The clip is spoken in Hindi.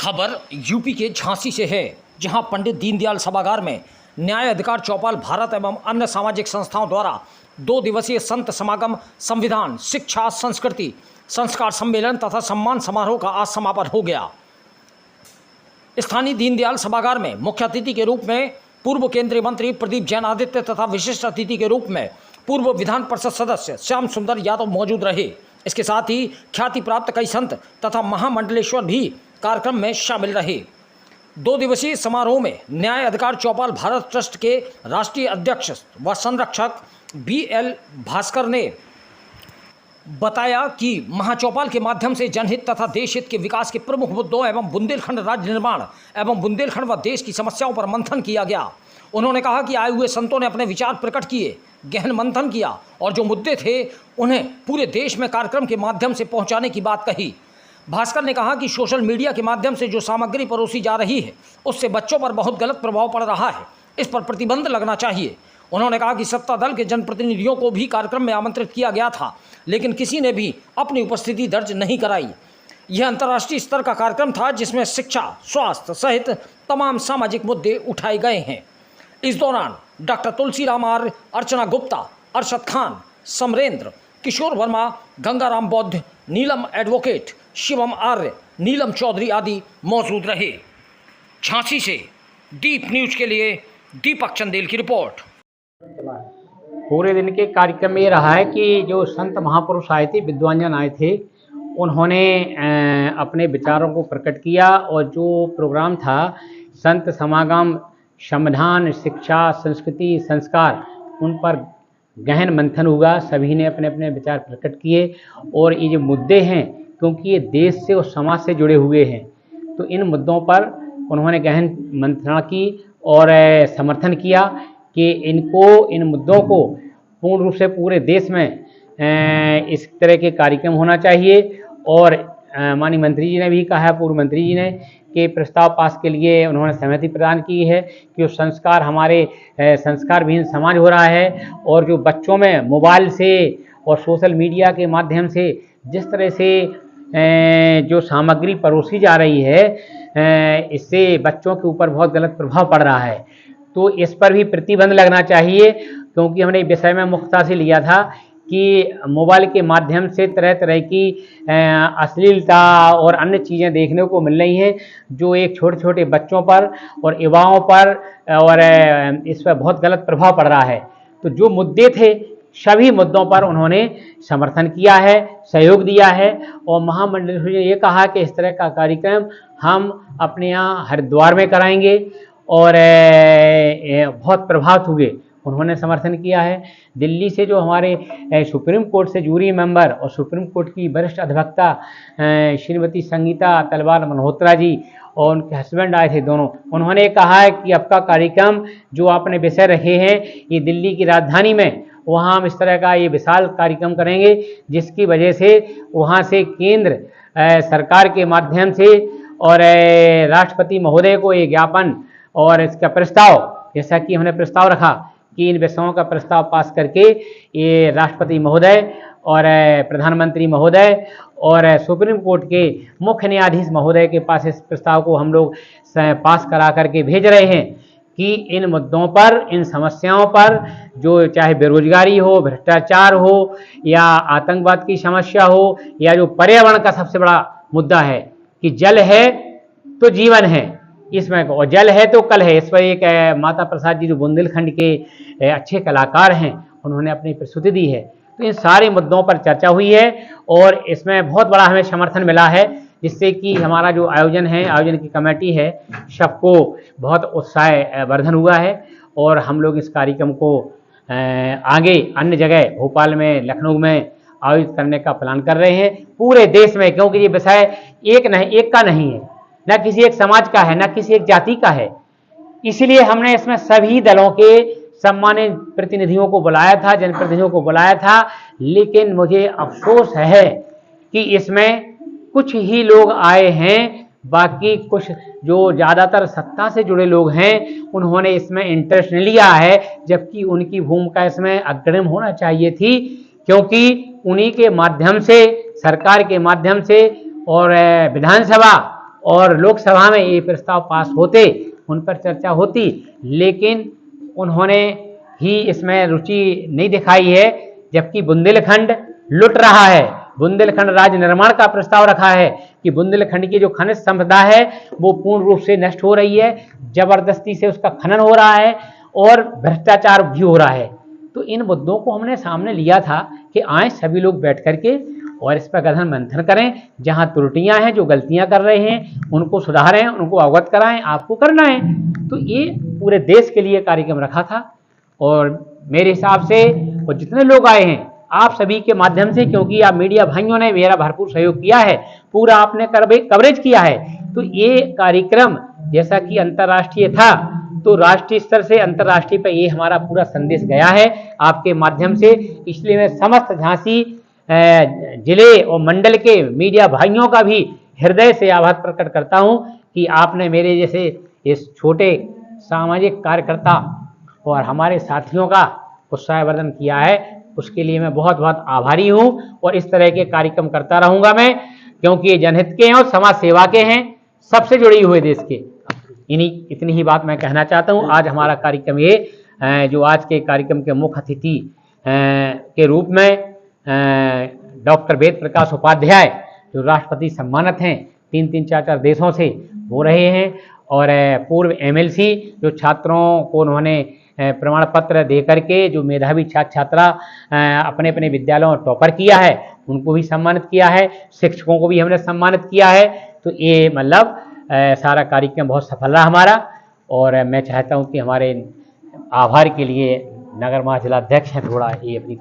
खबर यूपी के झांसी से है, जहां पंडित दीनदयाल सभागार में न्याय अधिकार चौपाल भारत एवं अन्य सामाजिक संस्थाओं द्वारा 2 दिवसीय संत समागम, संविधान, शिक्षा, संस्कृति, संस्कार सम्मेलन तथा सम्मान समारोह का आज समापन हो गया। स्थानीय दीनदयाल सभागार में मुख्य अतिथि के रूप में पूर्व केंद्रीय मंत्री प्रदीप जैन आदित्य तथा विशिष्ट अतिथि के रूप में पूर्व विधान परिषद सदस्य श्याम सुंदर यादव मौजूद रहे। इसके साथ ही ख्याति प्राप्त कई संत तथा महामंडलेश्वर भी कार्यक्रम में शामिल रहे। 2 दिवसीय समारोह में न्याय अधिकार चौपाल भारत ट्रस्ट के राष्ट्रीय अध्यक्ष व संरक्षक BL भास्कर ने बताया कि महाचौपाल के माध्यम से जनहित तथा देश हित के विकास के प्रमुख मुद्दों एवं बुंदेलखंड राज्य निर्माण एवं बुंदेलखंड व देश की समस्याओं पर मंथन किया गया। उन्होंने कहा कि आए हुए संतों ने अपने विचार प्रकट किए, गहन मंथन किया और जो मुद्दे थे उन्हें पूरे देश में कार्यक्रम के माध्यम से पहुंचाने की बात कही। भास्कर ने कहा कि सोशल मीडिया के माध्यम से जो सामग्री परोसी जा रही है उससे बच्चों पर बहुत गलत प्रभाव पड़ रहा है, इस पर प्रतिबंध लगना चाहिए। उन्होंने कहा कि सत्ता दल के जनप्रतिनिधियों को भी कार्यक्रम में आमंत्रित किया गया था, लेकिन किसी ने भी अपनी उपस्थिति दर्ज नहीं कराई। यह अंतर्राष्ट्रीय स्तर का कार्यक्रम था जिसमें शिक्षा, स्वास्थ्य सहित तमाम सामाजिक मुद्दे उठाए गए हैं। इस दौरान डॉक्टर तुलसीराम आर्य, अर्चना गुप्ता, अरशद खान, समरेंद्र, किशोर वर्मा, गंगाराम बौद्ध, नीलम एडवोकेट, शिवम आर्य, नीलम चौधरी आदि मौजूद रहे। झांसी से दीप न्यूज के लिए दीपक चंदेल की रिपोर्ट। पूरे दिन के कार्यक्रम में ये रहा है कि जो संत महापुरुष आए थे, विद्वानजन आए थे, उन्होंने अपने विचारों को प्रकट किया और जो प्रोग्राम था संत समागम, संविधान, शिक्षा, संस्कृति, संस्कार, उन पर गहन मंथन हुआ। सभी ने अपने अपने विचार प्रकट किए और ये जो मुद्दे हैं, क्योंकि ये देश से और समाज से जुड़े हुए हैं, तो इन मुद्दों पर उन्होंने गहन मंथना की और समर्थन किया कि इन मुद्दों को पूर्ण रूप से पूरे देश में इस तरह के कार्यक्रम होना चाहिए। और माननीय मंत्री जी ने भी कहा है, पूर्व मंत्री जी ने, कि प्रस्ताव पास के लिए उन्होंने सहमति प्रदान की है कि जो संस्कार हमारे संस्कार विहीन समाज हो रहा है और जो बच्चों में मोबाइल से और सोशल मीडिया के माध्यम से जिस तरह से जो सामग्री परोसी जा रही है, इससे बच्चों के ऊपर बहुत गलत प्रभाव पड़ रहा है, तो इस पर भी प्रतिबंध लगना चाहिए। क्योंकि हमने विषय में मुख्यता से लिया था कि मोबाइल के माध्यम से तरह तरह की अश्लीलता और अन्य चीज़ें देखने को मिल रही हैं, जो एक छोटे छोटे बच्चों पर और युवाओं पर और इस पर बहुत गलत प्रभाव पड़ रहा है। तो जो मुद्दे थे, सभी मुद्दों पर उन्होंने समर्थन किया है, सहयोग दिया है। और महामंडलेश्वर ने ये कहा कि इस तरह का कार्यक्रम हम अपने यहाँ हरिद्वार में कराएंगे और बहुत प्रभावित हुए, उन्होंने समर्थन किया है। दिल्ली से जो हमारे सुप्रीम कोर्ट से जूरी मेंबर और सुप्रीम कोर्ट की वरिष्ठ अधिवक्ता श्रीमती संगीता तलवार मल्होत्रा जी और उनके हस्बैंड आए थे दोनों, उन्होंने कहा है कि आपका कार्यक्रम जो आपने विषय रखे हैं, ये दिल्ली की राजधानी में, वहाँ हम इस तरह का ये विशाल कार्यक्रम करेंगे, जिसकी वजह से वहाँ से केंद्र सरकार के माध्यम से और राष्ट्रपति महोदय को ये ज्ञापन और इसका प्रस्ताव, जैसा कि हमने प्रस्ताव रखा कि इन विषयों का प्रस्ताव पास करके ये राष्ट्रपति महोदय और प्रधानमंत्री महोदय और सुप्रीम कोर्ट के मुख्य न्यायाधीश महोदय के पास इस प्रस्ताव को हम लोग पास करा करके भेज रहे हैं कि इन मुद्दों पर, इन समस्याओं पर, जो चाहे बेरोजगारी हो, भ्रष्टाचार हो या आतंकवाद की समस्या हो या जो पर्यावरण का सबसे बड़ा मुद्दा है कि जल है तो जीवन है, इसमें और जल है तो कल है, इस पर एक माता प्रसाद जी जो बुंदेलखंड के अच्छे कलाकार हैं, उन्होंने अपनी प्रस्तुति दी है। तो इन सारे मुद्दों पर चर्चा हुई है और इसमें बहुत बड़ा हमें समर्थन मिला है, जिससे कि हमारा जो आयोजन है, आयोजन की कमेटी है, सबको बहुत उत्साह वर्धन हुआ है। और हम लोग इस कार्यक्रम को आगे अन्य जगह भोपाल में, लखनऊ में आयोजित करने का प्लान कर रहे हैं पूरे देश में, क्योंकि ये विषय एक का नहीं है, न किसी एक समाज का है, न किसी एक जाति का है। इसलिए हमने इसमें सभी दलों के सम्मानित प्रतिनिधियों को बुलाया था, जनप्रतिनिधियों को बुलाया था, लेकिन मुझे अफसोस है कि इसमें कुछ ही लोग आए हैं, बाकी कुछ जो ज़्यादातर सत्ता से जुड़े लोग हैं, उन्होंने इसमें इंटरेस्ट नहीं लिया है, जबकि उनकी भूमिका इसमें अग्रिम होना चाहिए थी, क्योंकि उन्हीं के माध्यम से, सरकार के माध्यम से और विधानसभा और लोकसभा में ये प्रस्ताव पास होते, उन पर चर्चा होती, लेकिन उन्होंने ही इसमें रुचि नहीं दिखाई है। जबकि बुंदेलखंड लुट रहा है, बुंदेलखंड राज्य निर्माण का प्रस्ताव रखा है कि बुंदेलखंड की जो खनिज संपदा है वो पूर्ण रूप से नष्ट हो रही है, जबरदस्ती से उसका खनन हो रहा है और भ्रष्टाचार भी हो रहा है। तो इन मुद्दों को हमने सामने लिया था कि आए सभी लोग बैठ करके और इस पर गहन मंथन करें, जहां त्रुटियां हैं, जो गलतियां कर रहे हैं उनको सुधारें, उनको अवगत कराएं, आपको करना है। तो ये पूरे देश के लिए कार्यक्रम रखा था और मेरे हिसाब से और जितने लोग आए हैं आप सभी के माध्यम से, क्योंकि आप मीडिया भाइयों ने मेरा भरपूर सहयोग किया है, पूरा आपने कवरेज किया है, तो ये कार्यक्रम जैसा कि अंतर्राष्ट्रीय था तो राष्ट्रीय स्तर से अंतर्राष्ट्रीय पर ये हमारा पूरा संदेश गया है आपके माध्यम से। इसलिए मैं समस्त झांसी जिले और मंडल के मीडिया भाइयों का भी हृदय से आभार प्रकट करता हूं कि आपने मेरे जैसे इस छोटे सामाजिक कार्यकर्ता और हमारे साथियों का उत्साहवर्धन किया है, उसके लिए मैं बहुत बहुत आभारी हूं। और इस तरह के कार्यक्रम करता रहूंगा मैं, क्योंकि ये जनहित के हैं और समाज सेवा के हैं, सबसे जुड़े हुए देश के। इतनी ही बात मैं कहना चाहता हूं। आज हमारा कार्यक्रम ये जो आज के कार्यक्रम के मुख्य अतिथि के रूप में डॉक्टर वेद प्रकाश उपाध्याय जो राष्ट्रपति सम्मानित हैं 3-3, 4-4 देशों से हो रहे हैं, और पूर्व MLC जो छात्रों को उन्होंने प्रमाण पत्र दे करके जो मेधावी छात्र छात्रा अपने अपने विद्यालयों में टॉपर किया है उनको भी सम्मानित किया है, शिक्षकों को भी हमने सम्मानित किया है। तो ये मतलब सारा कार्यक्रम बहुत सफल रहा हमारा। और मैं चाहता हूँ कि हमारे आभार के लिए नगर महाजिला अध्यक्ष हैं, थोड़ा ये अपनी